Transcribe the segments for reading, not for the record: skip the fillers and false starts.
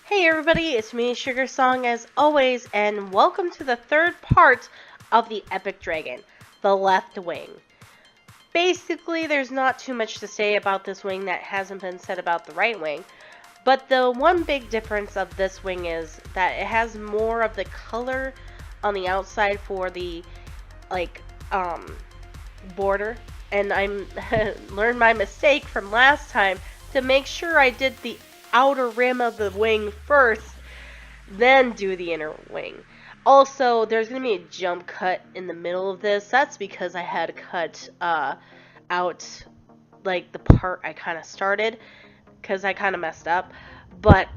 Hey everybody, it's me, Sugar Song, as always, and welcome to the third part of the Epic Dragon, the left wing. Basically, there's not too much to say about this wing that hasn't been said about the right wing, but the one big difference of this wing is that it has more of the color on the outside for the, border, and I'm learned my mistake from last time to make sure I did the outer rim of the wing first, then do the inner wing. Also, there's going to be a jump cut in the middle of this. That's because I had to cut out like the part I kind of started because I kind of messed up. But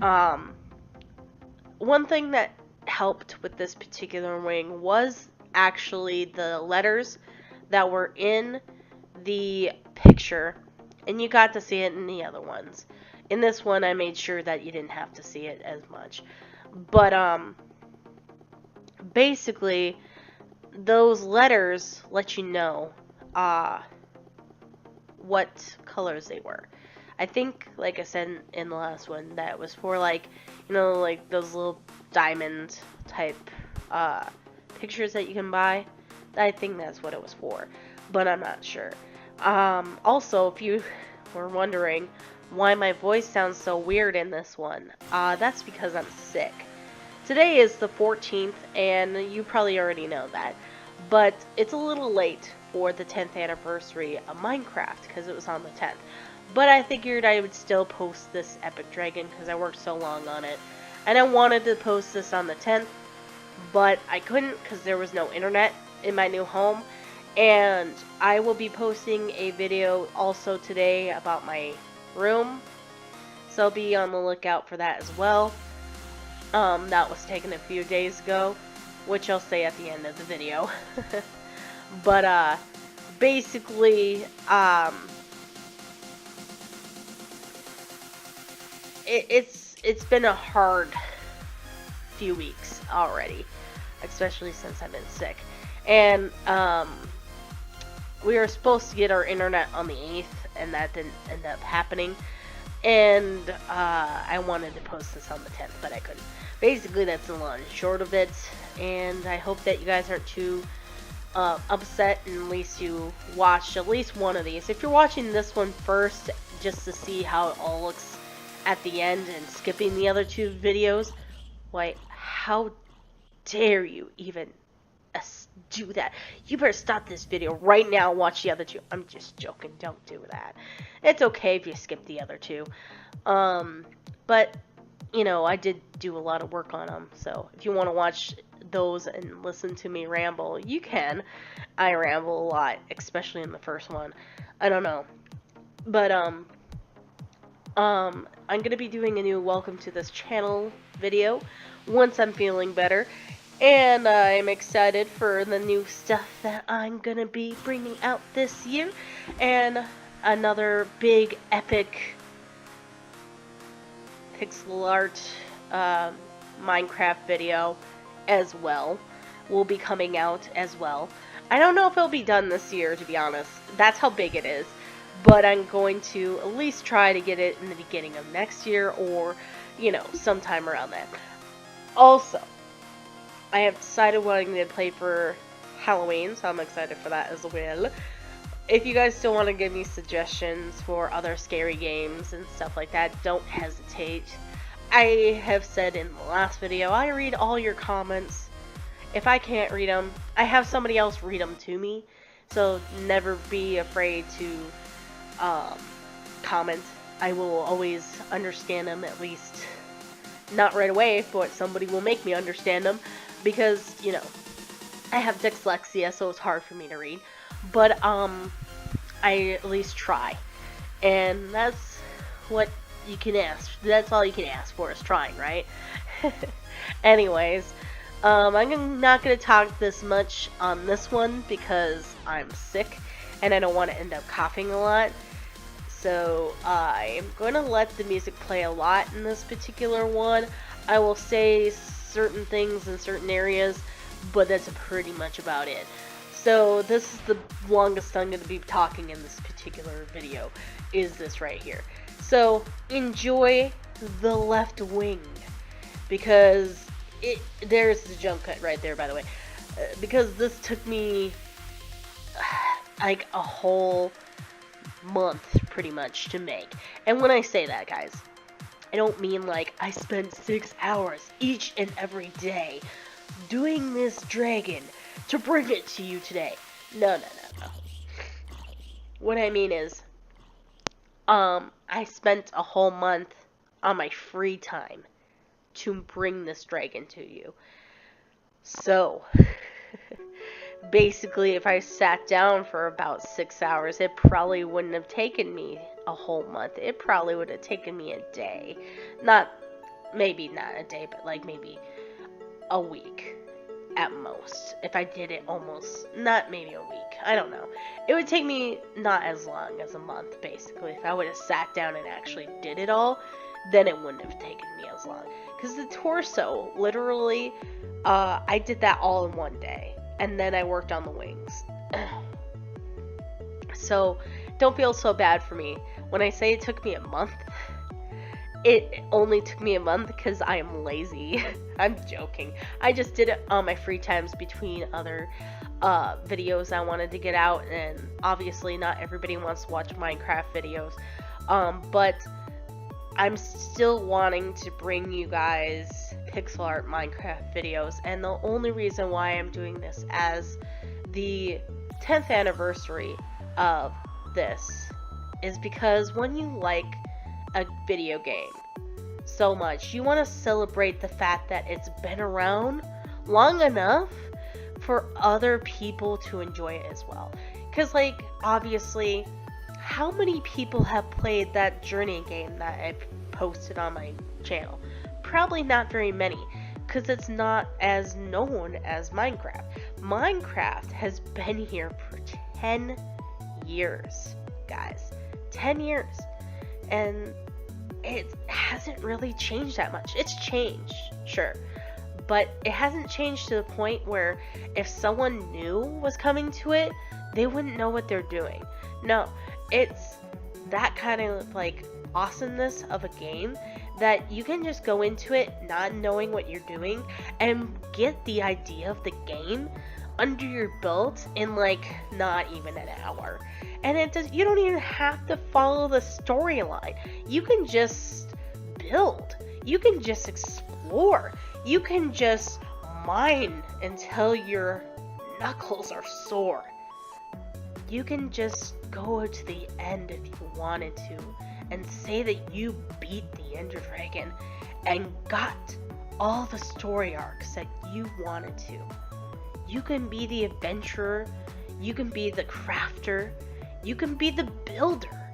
one thing that helped with this particular wing was actually the letters that were in the picture, and you got to see it in the other ones. In this one, I made sure that you didn't have to see it as much. But, basically, those letters let you know, what colors they were. I think, like I said in the last one, that it was for, like those little diamond type, pictures that you can buy. I think that's what it was for, but I'm not sure. Also, if you were wondering why my voice sounds so weird in this one, that's because I'm sick. Today is the 14th, and you probably already know that, but it's a little late for the 10th anniversary of Minecraft, because it was on the 10th. But I figured I would still post this Epic Dragon, because I worked so long on it. And I wanted to post this on the 10th, but I couldn't, because there was no internet in my new home. And I will be posting a video also today about my room, so be on the lookout for that as well. That was taken a few days ago, which I'll say at the end of the video. But basically, it's been a hard few weeks already, especially since I've been sick. And we were supposed to get our internet on the 8th, and that didn't end up happening. And I wanted to post this on the 10th, but I couldn't. Basically, that's the long and short of it. And I hope that you guys aren't too upset, and at least you watched at least one of these. If you're watching this one first, just to see how it all looks at the end and skipping the other two videos, why, how dare you even do that? You better stop this video right now and watch the other two. I'm just joking. Don't do that. It's okay if you skip the other two. But, I did do a lot of work on them. So if you want to watch those and listen to me ramble, you can. I ramble a lot, especially in the first one. I don't know. But, I'm going to be doing a new welcome to this channel video once I'm feeling better. And I'm excited for the new stuff that I'm going to be bringing out this year. And another big epic pixel art Minecraft video as well will be coming out as well. I don't know if it'll be done this year, to be honest. That's how big it is. But I'm going to at least try to get it in the beginning of next year, or, sometime around that. Also, I have decided what I'm going to play for Halloween, so I'm excited for that as well. If you guys still want to give me suggestions for other scary games and stuff like that, don't hesitate. I have said in the last video, I read all your comments. If I can't read them, I have somebody else read them to me. So never be afraid to comment. I will always understand them, at least not right away, but somebody will make me understand them. Because, I have dyslexia, so it's hard for me to read. But, I at least try. And that's what you can ask. That's all you can ask for, is trying, right? Anyways, I'm not going to talk this much on this one because I'm sick. And I don't want to end up coughing a lot. So, I'm going to let the music play a lot in this particular one. I will say certain things in certain areas, but that's pretty much about it. So this is the longest I'm going to be talking in this particular video, is this right here. So enjoy the left wing. because there's the jump cut right there, by the way, because this took me like a whole month pretty much to make. And when I say that, guys, I don't mean like I spent 6 hours each and every day doing this dragon to bring it to you today. No. What I mean is, I spent a whole month on my free time to bring this dragon to you. So, basically, if I sat down for about 6 hours, it probably wouldn't have taken me a whole month. It probably would have taken me a day. Maybe not a day, but like maybe a week at most. If I did it not maybe a week. I don't know. It would take me not as long as a month, basically. If I would have sat down and actually did it all, then it wouldn't have taken me as long. Because the torso, literally, I did that all in one day. And then I worked on the wings. So, don't feel so bad for me. When I say it took me a month, it only took me a month because I am lazy. I'm joking. I just did it on my free times between other videos I wanted to get out. And obviously not everybody wants to watch Minecraft videos. But I'm still wanting to bring you guys pixel art Minecraft videos, and the only reason why I'm doing this as the 10th anniversary of this is because when you like a video game so much, you want to celebrate the fact that it's been around long enough for other people to enjoy it as well. Because, like, obviously, how many people have played that Journey game that I've posted on my channel? Probably not very many, because it's not as known as Minecraft. Minecraft has been here for 10 years, guys. 10 years. And it hasn't really changed that much. It's changed, sure. But it hasn't changed to the point where if someone new was coming to it, they wouldn't know what they're doing. No, it's that kind of like awesomeness of a game that you can just go into it not knowing what you're doing and get the idea of the game under your belt in like not even an hour. And you don't even have to follow the storyline. You can just build. You can just explore. You can just mine until your knuckles are sore. You can just go to the end if you wanted to and say that you beat the Ender Dragon and got all the story arcs that you wanted to. You can be the adventurer, you can be the crafter, you can be the builder.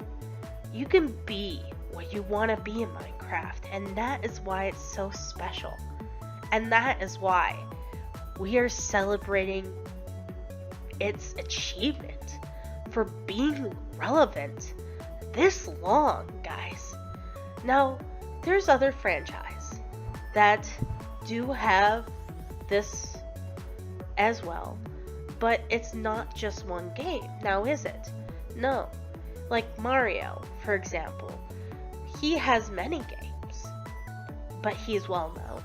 You can be what you want to be in Minecraft, and that is why it's so special. And that is why we are celebrating its achievement for being relevant this long, guys. Now, there's other franchises that do have this as well, but it's not just one game, now is it? No. Like Mario, for example, he has many games, but he's well known.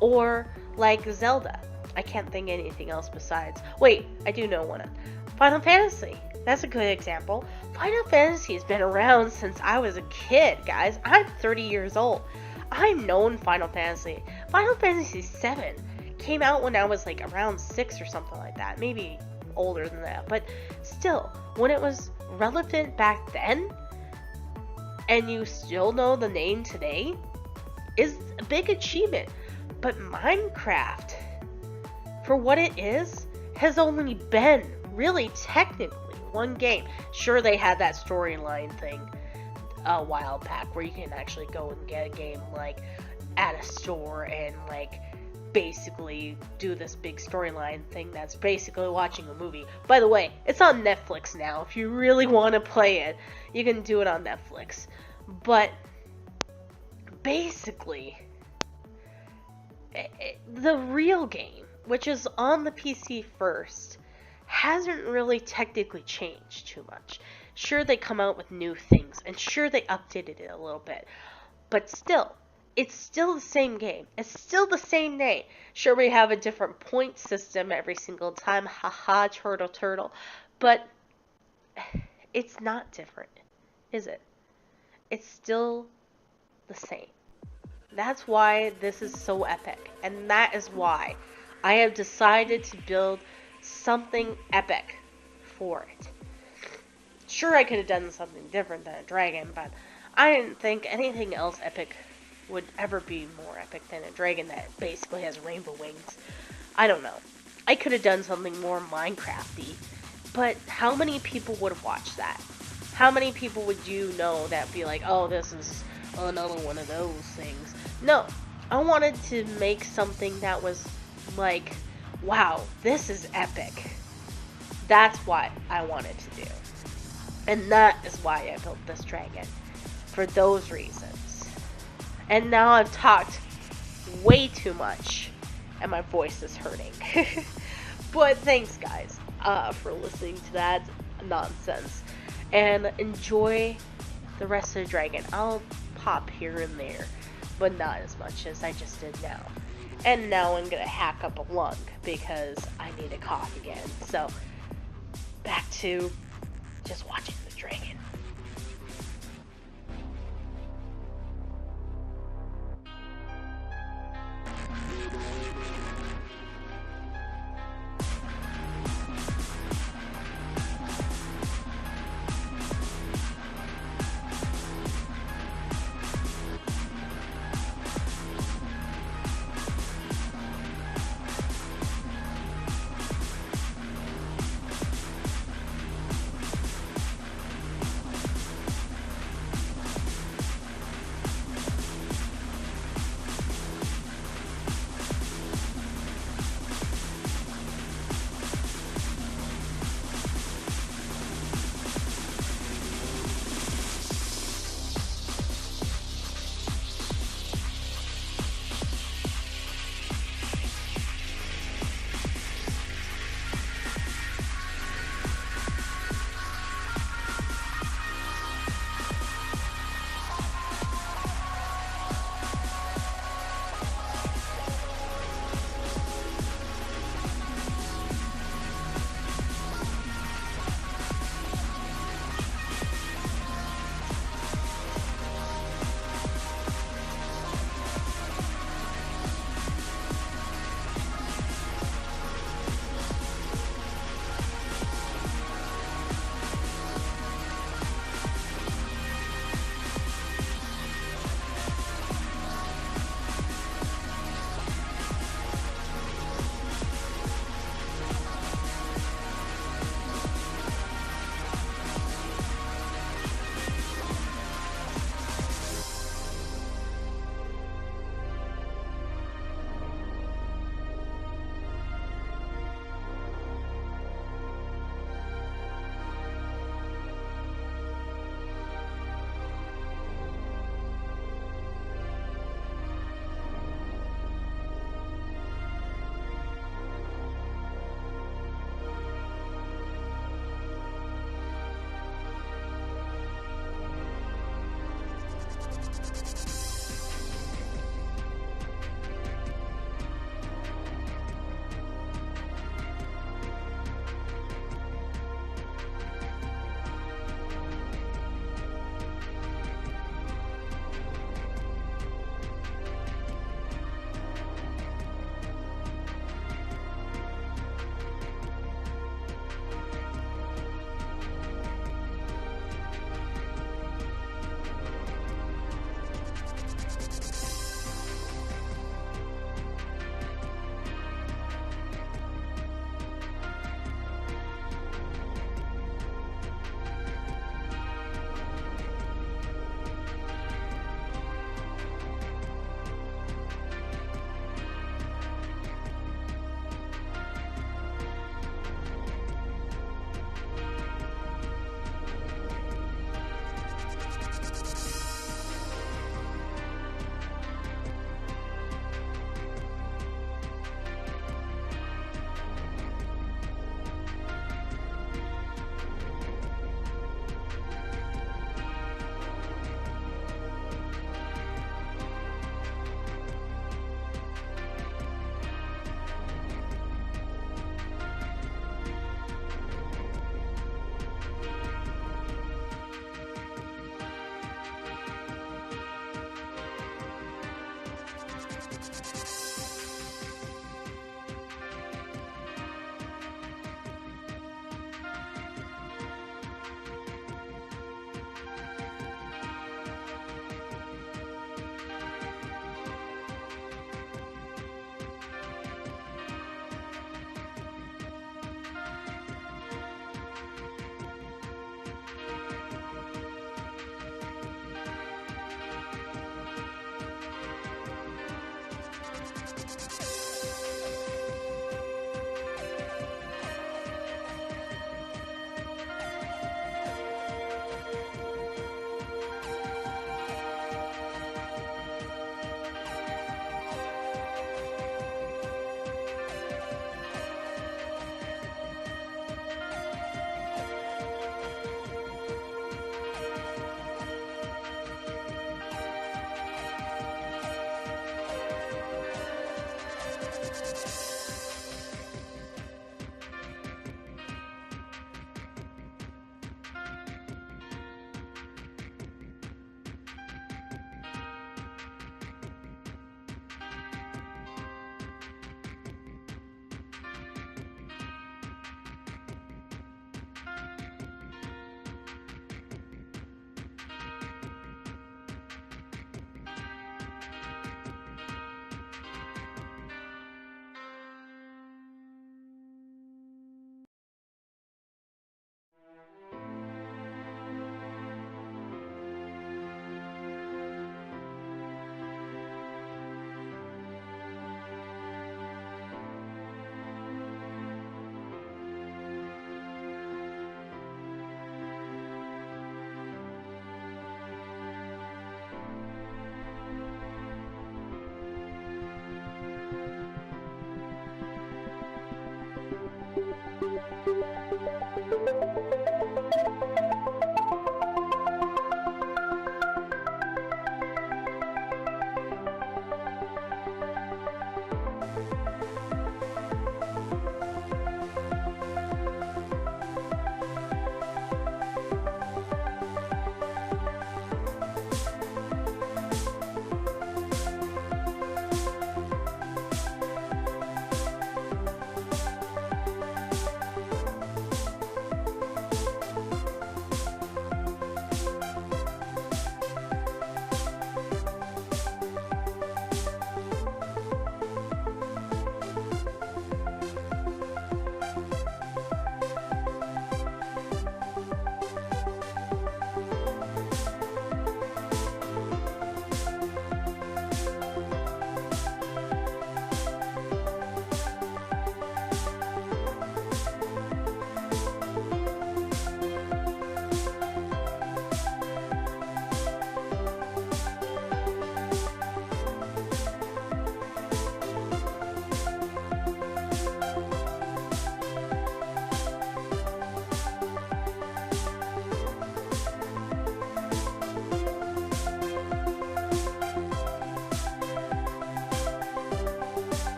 Or like Zelda, I can't think of anything else besides. Wait, I do know one. Final Fantasy. That's a good example. Final Fantasy has been around since I was a kid, guys. I'm 30 years old. I've known Final Fantasy. Final Fantasy 7 came out when I was like around 6 or something like that. Maybe older than that. But still, when it was relevant back then, and you still know the name today, is a big achievement. But Minecraft, for what it is, has only been really technically one game. Sure, they had that storyline thing a while back where you can actually go and get a game like at a store and like basically do this big storyline thing that's basically watching a movie. By the way, it's on Netflix now. If you really want to play it, you can do it on Netflix. But basically, the real game, which is on the PC first, hasn't really technically changed too much. Sure, they come out with new things, and sure, they updated it a little bit, but still, it's still the same game. It's still the same name. Sure, we have a different point system every single time. Haha, turtle, turtle. But it's not different, is it? It's still the same. That's why this is so epic. And that is why I have decided to build something epic for it. Sure, I could have done something different than a dragon, but I didn't think anything else epic would ever be more epic than a dragon that basically has rainbow wings. I don't know. I could have done something more Minecrafty, but how many people would have watched that? How many people would you know that be like, oh, this is another one of those things? No, I wanted to make something that was like, wow, this is epic. That's what I wanted to do. And that is why I built this dragon. For those reasons. And now I've talked way too much, and my voice is hurting. But thanks, guys, for listening to that nonsense. And enjoy the rest of the dragon. I'll pop here and there, but not as much as I just did now. And now I'm gonna hack up a lung because I need a cough again. So, back to just watching the dragon.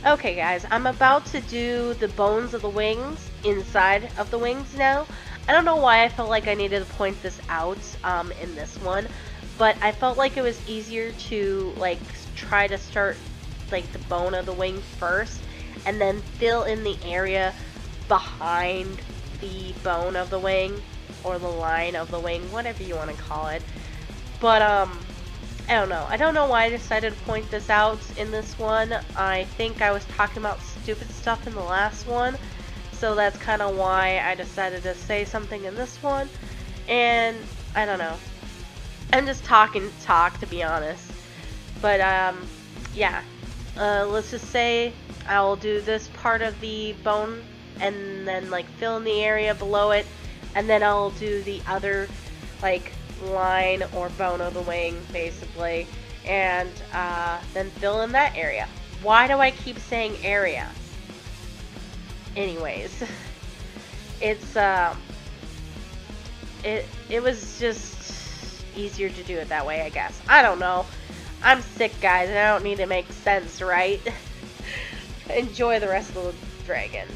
Okay guys, I'm about to do the bones of the wings inside of the wings now. I don't know why I felt like I needed to point this out in this one, but I felt like it was easier to like try to start like the bone of the wing first and then fill in the area behind the bone of the wing or the line of the wing, whatever you want to call it. But I don't know. I don't know why I decided to point this out in this one. I think I was talking about stupid stuff in the last one, so that's kind of why I decided to say something in this one. And I don't know. I'm just talking to talk, to be honest. But yeah. Let's just say I'll do this part of the bone and then like fill in the area below it, and then I'll do the other like line or bone of the wing basically, and then fill in that area. Why do I keep saying area? Anyways, it's it was just easier to do it that way, I guess. I don't know. I'm sick, guys, and I don't need to make sense, right? Enjoy the rest of the dragon.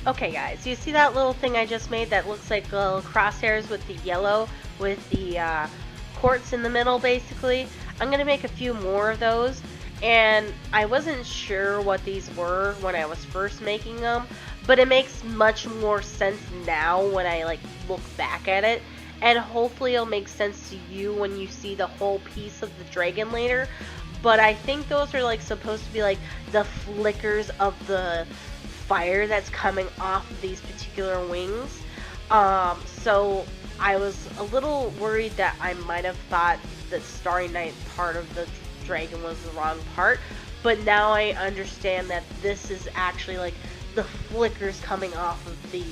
Okay guys, you see that little thing I just made that looks like little crosshairs with the yellow with the quartz in the middle basically? I'm going to make a few more of those, and I wasn't sure what these were when I was first making them, but it makes much more sense now when I like look back at it, and hopefully it'll make sense to you when you see the whole piece of the dragon later. But I think those are like supposed to be like the flickers of the fire that's coming off of these particular wings. So I was a little worried that I might have thought the Starry Night part of the dragon was the wrong part, but now I understand that this is actually like the flickers coming off of the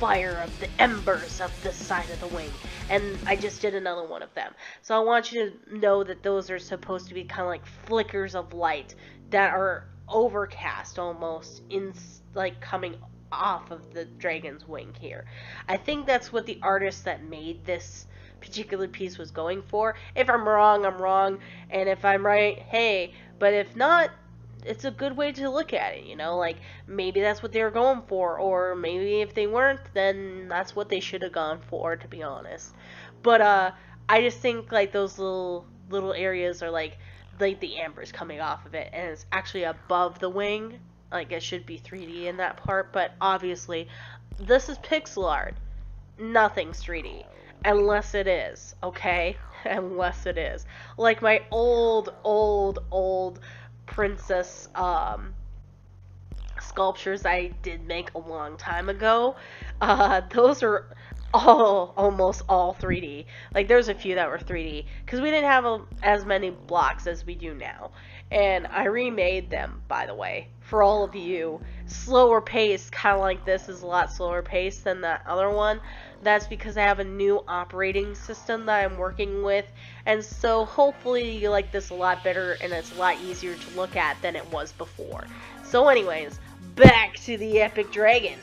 fire of the embers of the side of the wing, and I just did another one of them. So I want you to know that those are supposed to be kind of like flickers of light that are overcast almost in like coming off of the dragon's wing here. I think that's what the artist that made this particular piece was going for. If I'm wrong, I'm wrong, and if I'm right, hey, but if not, it's a good way to look at it, you know, like maybe that's what they were going for, or maybe if they weren't, then that's what they should have gone for, to be honest. But I just think like those little areas are like the ambers coming off of it, and it's actually above the wing. Like it should be 3D in that part, but obviously this is pixel art. Nothing's 3D. Unless it is, okay? Unless it is. Like my old princess sculptures I did make a long time ago. Those are almost all 3D. Like there's a few that were 3D because we didn't have as many blocks as we do now. And I remade them, by the way, for all of you. Slower pace, kind of like this is a lot slower pace than that other one. That's because I have a new operating system that I'm working with, and so hopefully you like this a lot better and it's a lot easier to look at than it was before. So anyways, back to the epic dragon.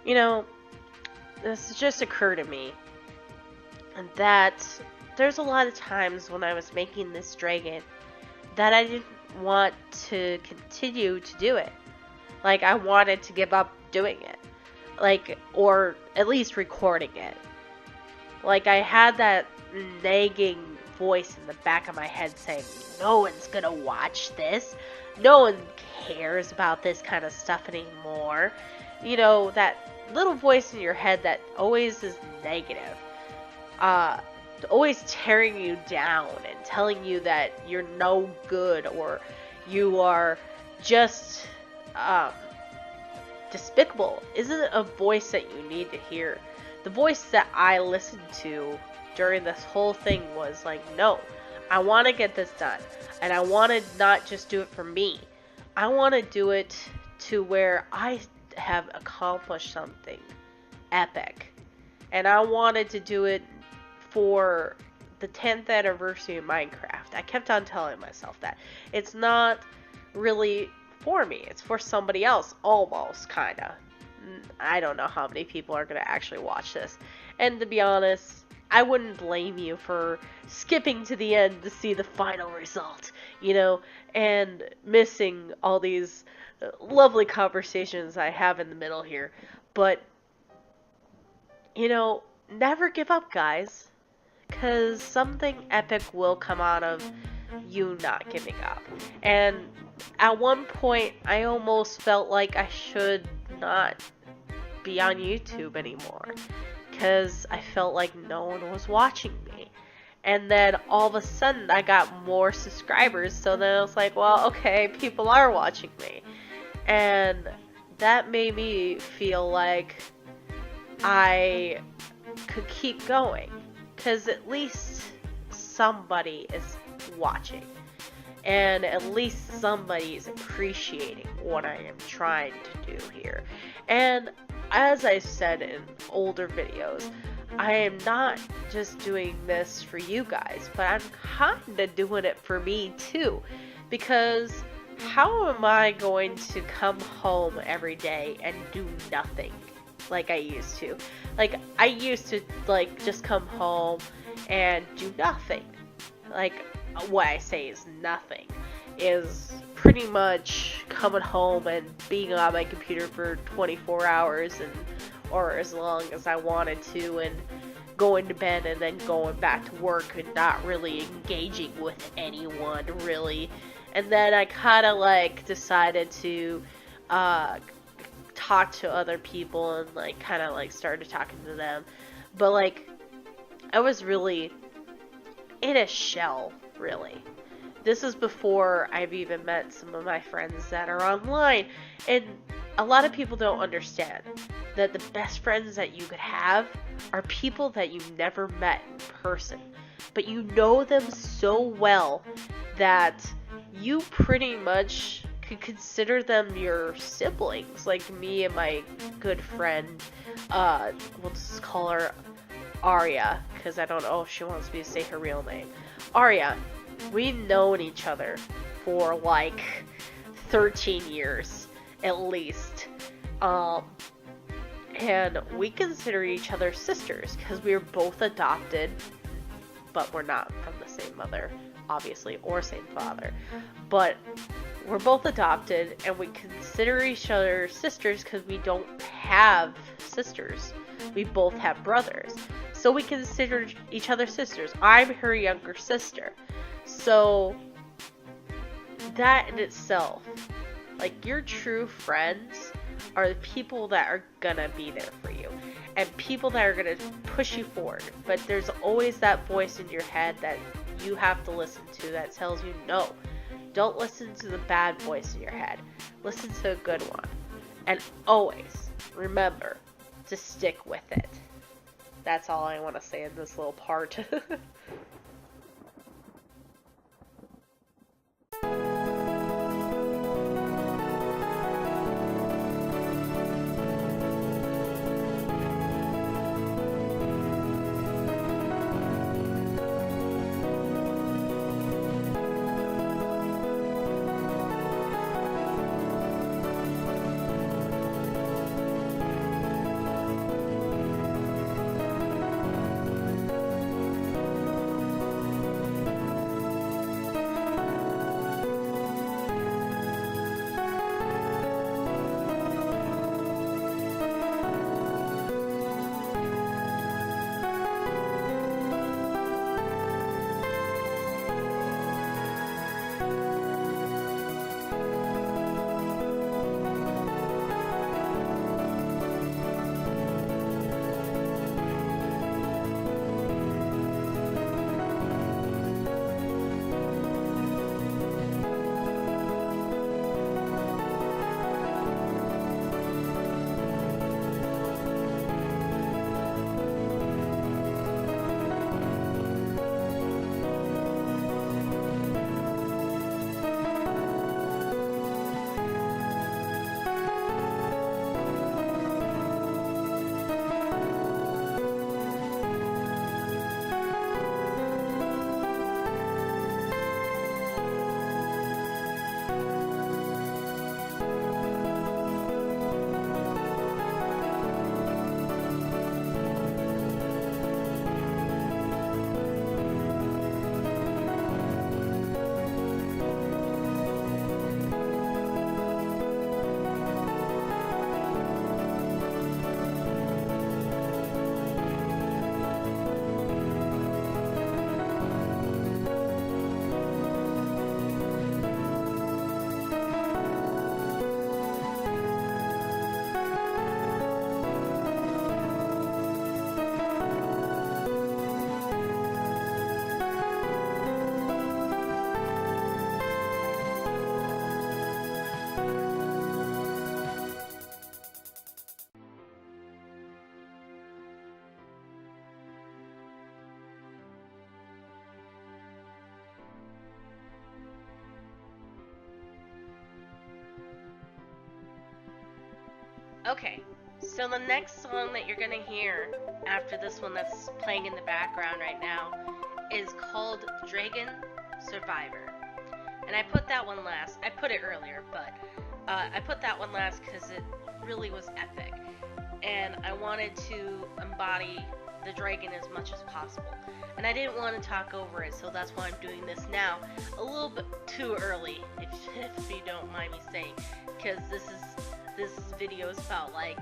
You know, this just occurred to me that there's a lot of times when I was making this dragon that I didn't want to continue to do it. Like, I wanted to give up doing it. Like, or at least recording it. Like, I had that nagging voice in the back of my head saying, no one's gonna watch this. No one cares about this kind of stuff anymore. You know, that little voice in your head that always is negative. Always tearing you down and telling you that you're no good or you are just despicable isn't a voice that you need to hear. The voice that I listened to during this whole thing was like, no, I want to get this done. And I want to not just do it for me. I want to do it to where I have accomplished something epic. And I wanted to do it for the 10th anniversary of Minecraft. I kept on telling myself that. It's not really for me. It's for somebody else, almost, kinda. I don't know how many people are going to actually watch this. And to be honest, I wouldn't blame you for skipping to the end to see the final result, you know, and missing all these lovely conversations I have in the middle here. But, you know, never give up, guys, because something epic will come out of you not giving up. And at one point, I almost felt like I should not be on YouTube anymore, because I felt like no one was watching me. And then all of a sudden I got more subscribers, so then I was like, well, okay, people are watching me. And that made me feel like I could keep going, because at least somebody is watching. And at least somebody is appreciating what I am trying to do here. And as I said in older videos, I am not just doing this for you guys, but I'm kinda doing it for me too. Because how am I going to come home every day and do nothing like I used to? Like, I used to, like, just come home and do nothing. Like, what I say is nothing. Is pretty much coming home and being on my computer for 24 hours and or as long as I wanted to, and going to bed and then going back to work and not really engaging with anyone really. And then I kind of like decided to talk to other people and like kind of like started talking to them, but like I was really in a shell, really. This is before I've even met some of my friends that are online. And a lot of people don't understand that the best friends that you could have are people that you never met in person. But you know them so well that you pretty much could consider them your siblings. Like me and my good friend, we'll just call her Arya, because I don't know if she wants me to say her real name. Arya. We've known each other for like 13 years at least, and we consider each other sisters because we were both adopted, but we're not from the same mother, obviously, or same father, but we're both adopted, and we consider each other sisters because we don't have sisters. We both have brothers, so we consider each other sisters. I'm her younger sister. So, that in itself, like, your true friends are the people that are gonna be there for you, and people that are gonna push you forward. But there's always that voice in your head that you have to listen to that tells you, no, don't listen to the bad voice in your head. Listen to a good one. And always remember to stick with it. That's all I want to say in this little part. Okay, so the next song that you're gonna hear after this one that's playing in the background right now is called Dragon Survivor. And I put that one last. I put it earlier, but I put that one last because it really was epic. And I wanted to embody the dragon as much as possible. And I didn't want to talk over it, so that's why I'm doing this now. A little bit too early, if you don't mind me saying. Because this video is about like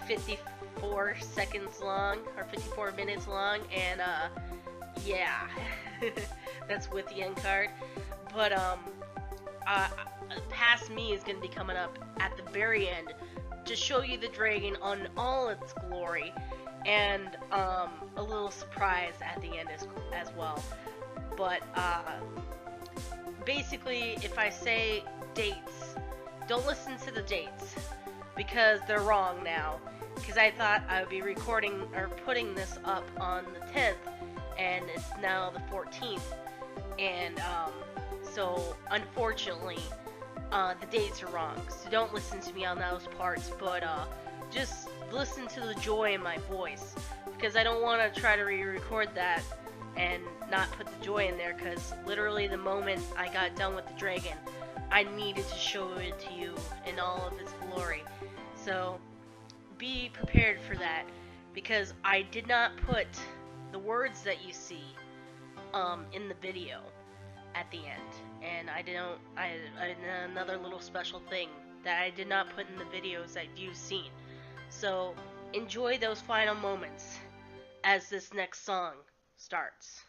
54 seconds long, or 54 minutes long, and yeah, that's with the end card. But past me is going to be coming up at the very end to show you the dragon on all its glory, and a little surprise at the end as well. But basically, if I say dates, don't listen to the dates because they're wrong now. Because I thought I would be recording or putting this up on the 10th, and it's now the 14th, and so unfortunately the dates are wrong. So don't listen to me on those parts, but just listen to the joy in my voice, because I don't want to try to re-record that and not put the joy in there, because literally the moment I got done with the dragon, I needed to show it to you in all of its glory. So be prepared for that, because I did not put the words that you see in the video at the end, and I another little special thing that I did not put in the videos that you've seen. So enjoy those final moments as this next song starts.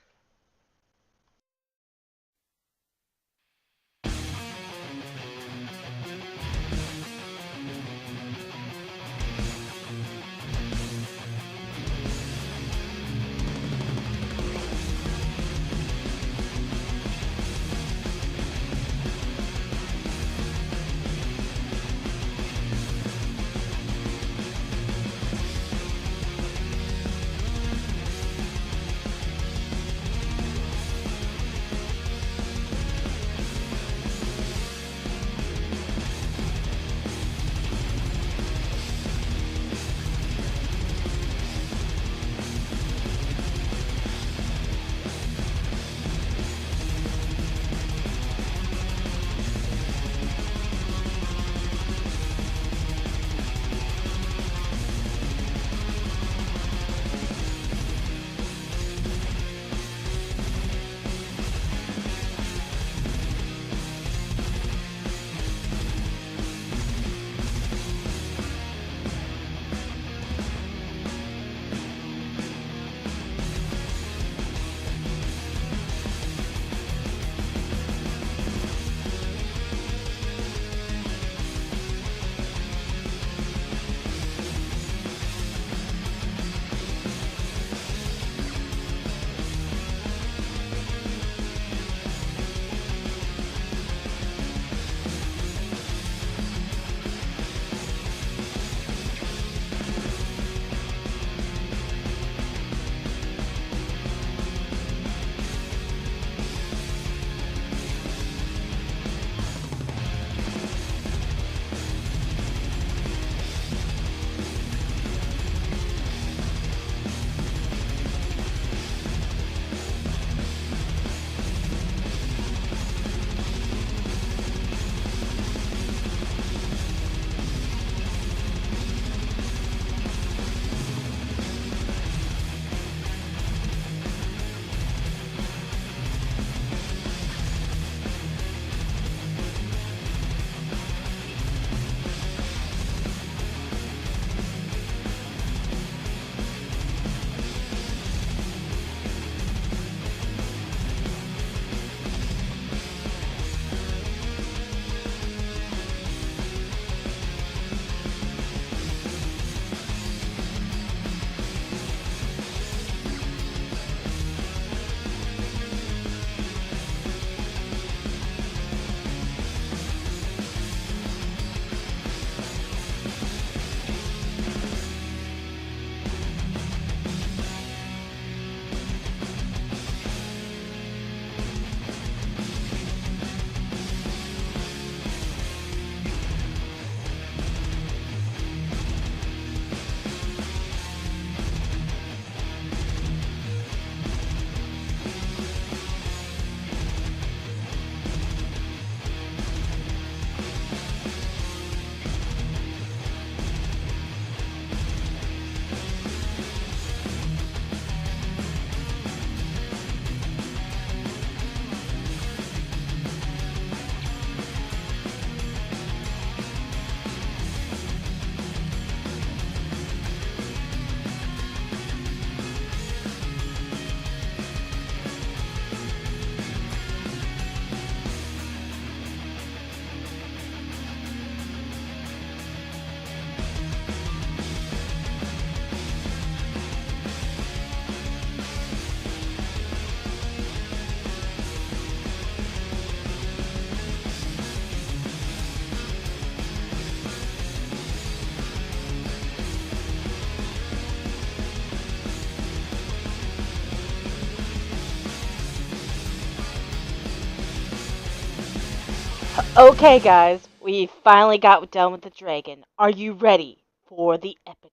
Okay, guys, we finally got done with the dragon. Are you ready for the epic?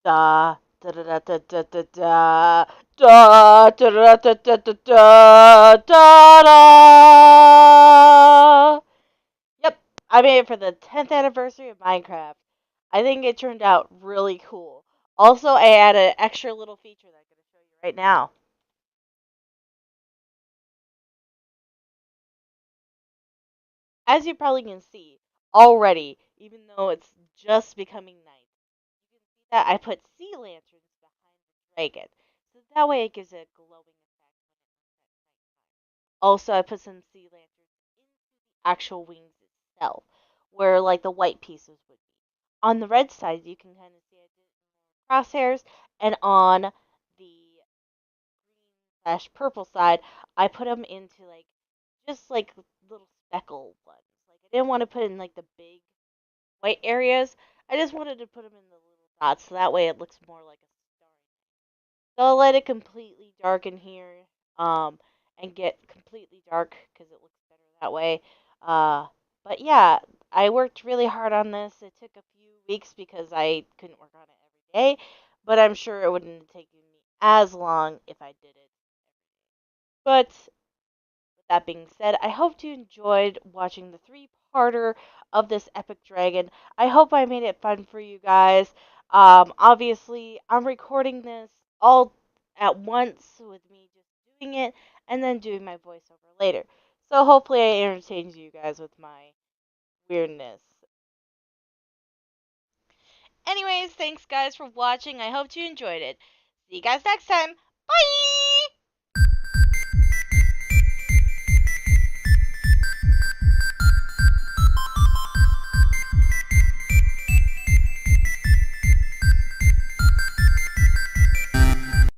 Da da da da da da da da da da da da da da da da. Yep, I made it for the 10th anniversary of Minecraft. I think it turned out really cool. Also, I added an extra little feature that I'm going to show you right now. As you probably can see already, even though it's just becoming night, you can see that I put sea lanterns behind the dragon. So that way it gives it a glowing effect when it's nighttime. Also, I put some sea lanterns into the actual wings itself, where like the white pieces would be. On the red side, you can kind of see I did crosshairs, and on the green slash purple side, I put them into like just like little speckle ones. Like I didn't want to put in like the big white areas. I just wanted to put them in the little dots so that way it looks more like a star. So I'll let it completely darken here, and get completely dark because it looks better that way. Uh, but yeah, I worked really hard on this. It took a few weeks because I couldn't work on it every day, but I'm sure it wouldn't have taken me as long if I did it. But that being said, I hope you enjoyed watching the three-parter of this epic dragon. I hope I made it fun for you guys. Obviously, I'm recording this all at once with me just doing it and then doing my voiceover later. So hopefully I entertained you guys with my weirdness. Anyways, thanks guys for watching. I hope you enjoyed it. See you guys next time. Bye!